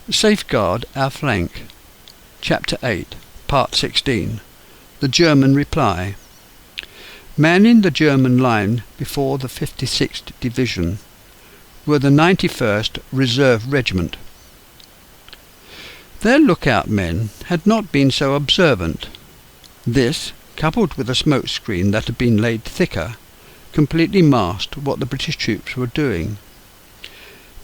Safeguard our flank. Chapter 8, Part 16. The German reply. Manning the German line before the 56th Division were the 91st Reserve Regiment. Their lookout men had not been so observant. This, coupled with a smoke screen that had been laid thicker, completely masked what the British troops were doing.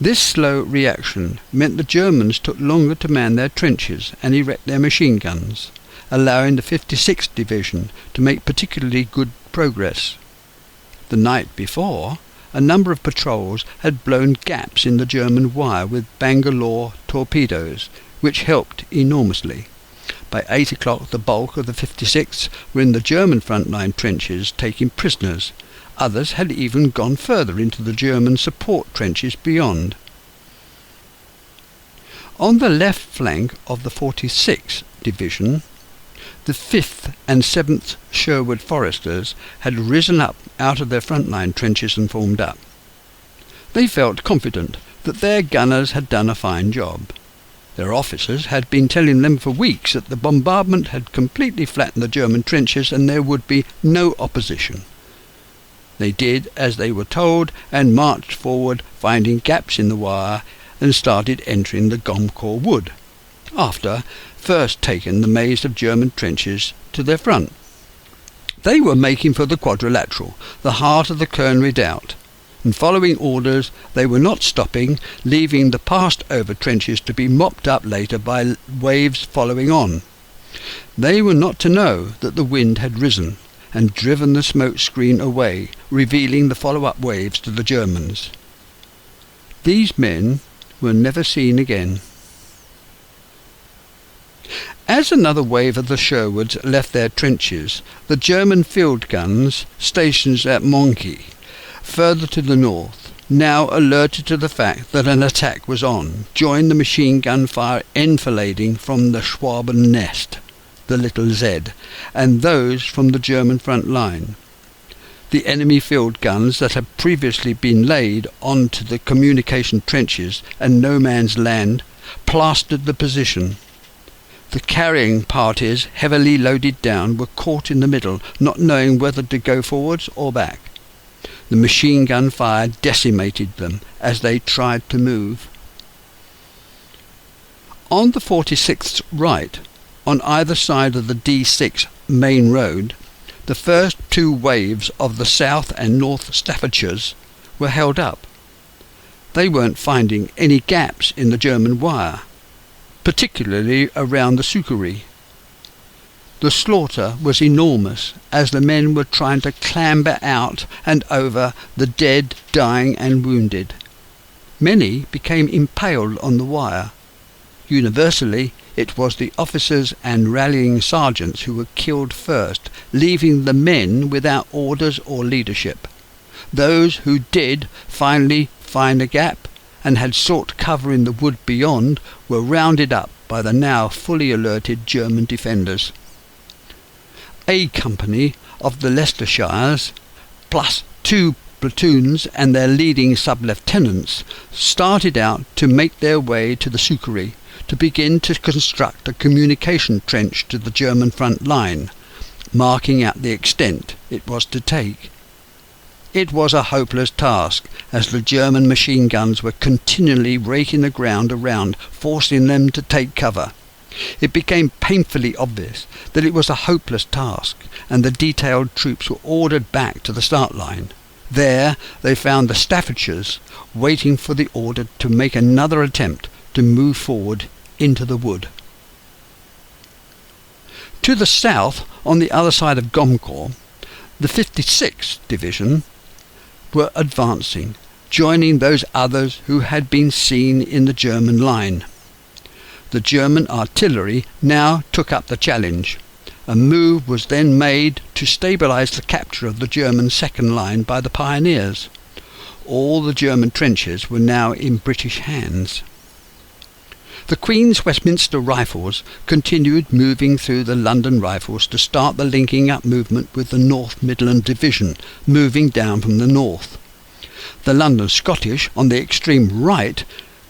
This slow reaction meant the Germans took longer to man their trenches and erect their machine guns, allowing the 56th Division to make particularly good progress. The night before, a number of patrols had blown gaps in the German wire with Bangalore torpedoes, which helped enormously. By 8 o'clock the bulk of the 56th were in the German front-line trenches taking prisoners. Others had even gone further into the German support trenches beyond. On the left flank of the 46th Division, the 5th and 7th Sherwood Foresters had risen up out of their front-line trenches and formed up. They felt confident that their gunners had done a fine job. Their officers had been telling them for weeks that the bombardment had completely flattened the German trenches and there would be no opposition. They did as they were told and marched forward, finding gaps in the wire, and started entering the Gommecourt Wood, after first taking the maze of German trenches to their front. They were making for the Quadrilateral, the heart of the Kern Redoubt, and following orders they were not stopping, leaving the passed-over trenches to be mopped up later by waves following on. They were not to know that the wind had risen and driven the smoke screen away, revealing the follow-up waves to the Germans. These men were never seen again. As another wave of the Sherwoods left their trenches, the German field guns, stationed at Monchy, further to the north, now alerted to the fact that an attack was on, joined the machine gun fire enfilading from the Schwaben Nest, the Little Z, and those from the German front line. The enemy field guns that had previously been laid onto the communication trenches and no man's land plastered the position. The carrying parties, heavily loaded down, were caught in the middle, not knowing whether to go forwards or back. The machine gun fire decimated them as they tried to move. On the 46th right, on either side of the D6 main road, the first two waves of the South and North Staffordshires were held up. They weren't finding any gaps in the German wire, particularly around the Succory. The slaughter was enormous as the men were trying to clamber out and over the dead, dying and wounded. Many became impaled on the wire. Universally, it was the officers and rallying sergeants who were killed first, leaving the men without orders or leadership. Those who did finally find a gap and had sought cover in the wood beyond were rounded up by the now fully alerted German defenders. A company of the Leicestershires, plus 2 platoons and their leading sub-lieutenants, started out to make their way to the Succory, to begin to construct a communication trench to the German front line, marking out the extent it was to take. It was a hopeless task, as the German machine guns were continually raking the ground around, forcing them to take cover. It became painfully obvious that it was a hopeless task, and the detailed troops were ordered back to the start line. There they found the Staffordshires waiting for the order to make another attempt to move forward into the wood. To the south, on the other side of Gommecourt, the 56th Division were advancing, joining those others who had been seen in the German line. The German artillery now took up the challenge. A move was then made to stabilise the capture of the German second line by the pioneers. All the German trenches were now in British hands. The Queen's Westminster Rifles continued moving through the London Rifles to start the linking up movement with the North Midland Division, moving down from the north. The London Scottish, on the extreme right,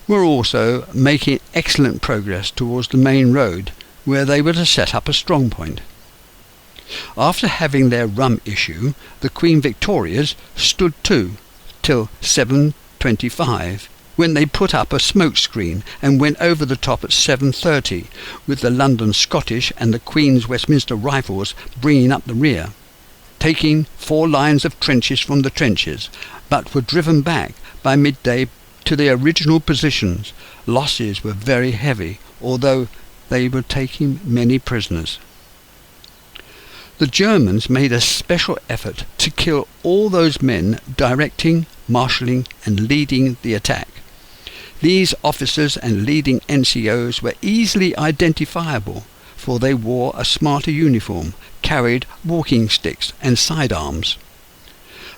were also making excellent progress towards the main road, where they were to set up a strong point. After having their rum issue, the Queen Victorias stood to till 7:25, when they put up a smoke screen and went over the top at 7:30, with the London Scottish and the Queen's Westminster Rifles bringing up the rear, taking 4 lines of trenches from the trenches, but were driven back by midday to their original positions. Losses were very heavy, although they were taking many prisoners. The Germans made a special effort to kill all those men directing, marshalling and leading the attack. These officers and leading NCOs were easily identifiable, for they wore a smarter uniform, carried walking sticks and sidearms.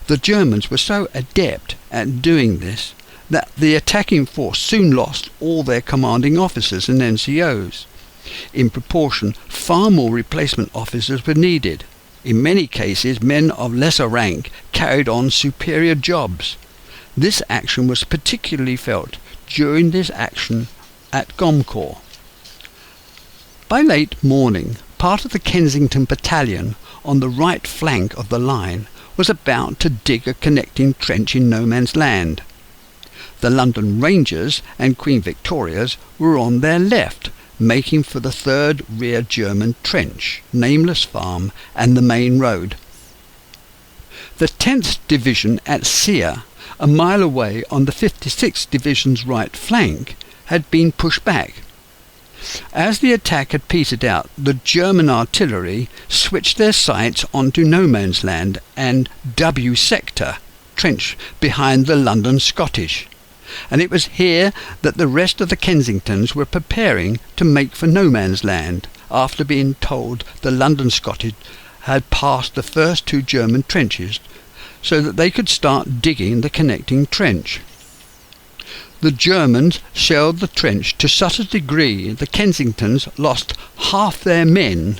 The Germans were so adept at doing this that the attacking force soon lost all their commanding officers and NCOs. In proportion, far more replacement officers were needed. In many cases, men of lesser rank carried on superior jobs. This action was particularly felt during this action at Gommecourt. By late morning, part of the Kensington battalion on the right flank of the line was about to dig a connecting trench in no man's land. The London Rangers and Queen Victorias were on their left, making for the 3rd rear German trench, Nameless Farm and the main road. The 10th Division at Sear, a mile away on the 56th Division's right flank, had been pushed back. As the attack had petered out, the German artillery switched their sights onto no man's land and W sector trench behind the London Scottish, and it was here that the rest of the Kensingtons were preparing to make for no man's land, after being told the London Scottish had passed the first 2 German trenches, so that they could start digging the connecting trench. The Germans shelled the trench to such a degree the Kensingtons lost half their men.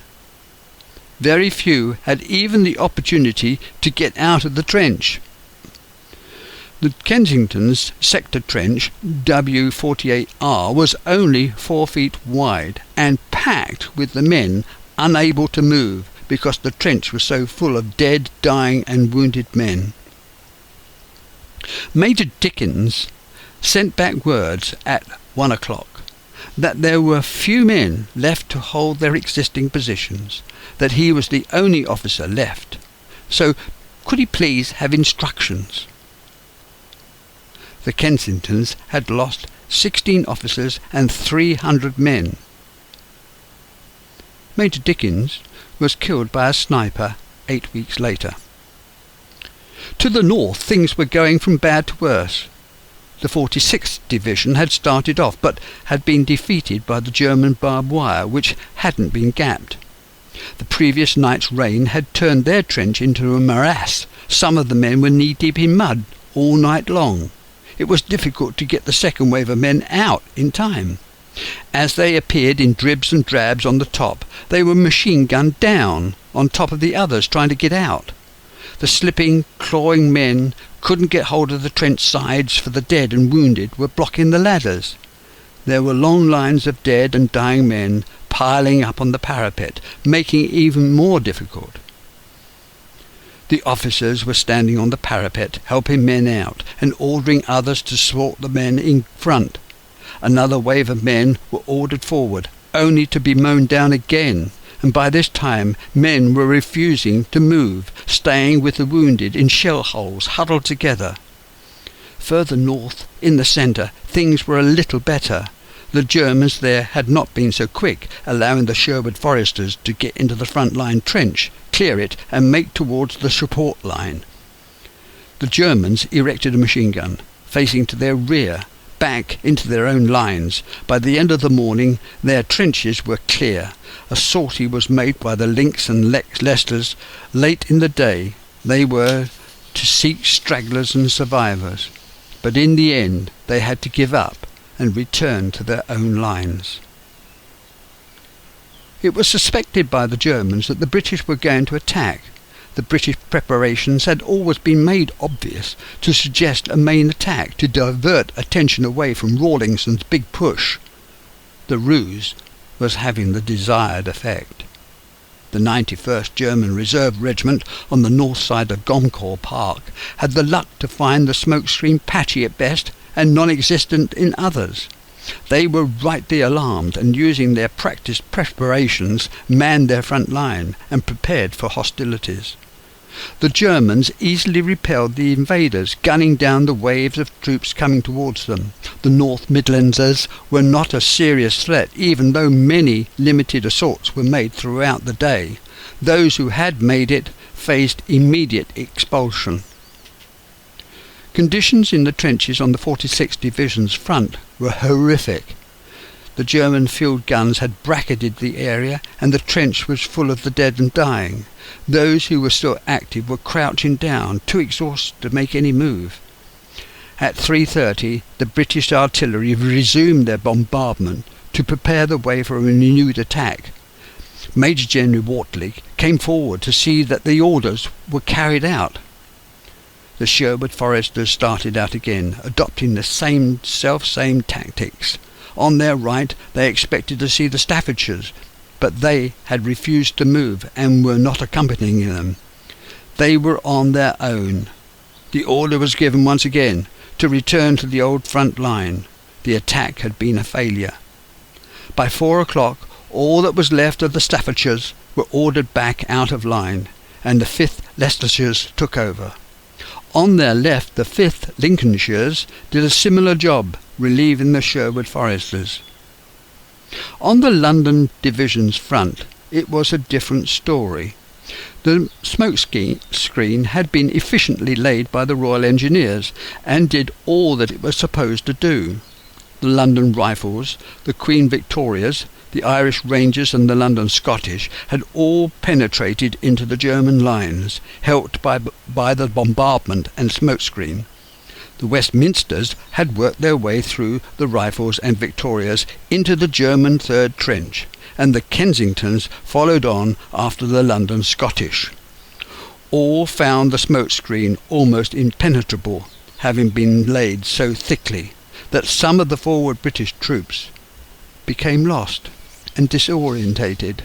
Very few had even the opportunity to get out of the trench. The Kensington's sector trench, W48R, was only 4 feet wide and packed with the men unable to move because the trench was so full of dead, dying and wounded men. Major Dickens sent back words at 1 o'clock that there were few men left to hold their existing positions, that he was the only officer left, so could he please have instructions. The Kensingtons had lost 16 officers and 300 men. Major Dickens was killed by a sniper 8 weeks later. To the north things were going from bad to worse. The 46th Division had started off, but had been defeated by the German barbed wire, which hadn't been gapped. The previous night's rain had turned their trench into a morass. Some of the men were knee-deep in mud all night long. It was difficult to get the second wave of men out in time. As they appeared in dribs and drabs on the top, they were machine-gunned down on top of the others trying to get out. The slipping, clawing men couldn't get hold of the trench sides, for the dead and wounded were blocking the ladders. There were long lines of dead and dying men piling up on the parapet, making it even more difficult. The officers were standing on the parapet, helping men out and ordering others to support the men in front. Another wave of men were ordered forward, only to be mown down again, and by this time men were refusing to move, staying with the wounded in shell holes huddled together. Further north, in the centre, things were a little better. The Germans there had not been so quick, allowing the Sherwood Foresters to get into the front line trench, clear it and make towards the support line. The Germans erected a machine gun, facing to their rear, back into their own lines. By the end of the morning their trenches were clear. A sortie was made by the Links and Leicesters. Late in the day they were to seek stragglers and survivors, but in the end they had to give up and return to their own lines. It was suspected by the Germans that the British were going to attack. The British preparations had always been made obvious to suggest a main attack to divert attention away from Rawlinson's big push. The ruse was having the desired effect. The 91st German Reserve Regiment on the north side of Gommecourt Park had the luck to find the smoke screen patchy at best and non-existent in others. They were rightly alarmed and, using their practised preparations, manned their front line and prepared for hostilities. The Germans easily repelled the invaders, gunning down the waves of troops coming towards them. The North Midlanders were not a serious threat, even though many limited assaults were made throughout the day. Those who had made it faced immediate expulsion. Conditions in the trenches on the 46th Division's front were horrific. The German field guns had bracketed the area, and the trench was full of the dead and dying. Those who were still active were crouching down, too exhausted to make any move. At 3:30, the British artillery resumed their bombardment to prepare the way for a renewed attack. Major General Wortley came forward to see that the orders were carried out. The Sherwood Foresters started out again, adopting the same tactics. On their right they expected to see the Staffordshires, but they had refused to move and were not accompanying them. They were on their own. The order was given once again to return to the old front line. The attack had been a failure. By 4 o'clock all that was left of the Staffordshires were ordered back out of line, and the 5th Leicestershires took over. On their left, the 5th Lincolnshires did a similar job, relieving the Sherwood Foresters. On the London Division's front, it was a different story. The smoke screen had been efficiently laid by the Royal Engineers and did all that it was supposed to do. The London Rifles, the Queen Victorias, the Irish Rangers and the London Scottish had all penetrated into the German lines, helped by the bombardment and smokescreen. The Westminsters had worked their way through the Rifles and Victorias into the German Third Trench, and the Kensingtons followed on after the London Scottish. All found the smokescreen almost impenetrable, having been laid so thickly that some of the forward British troops became lost and disorientated.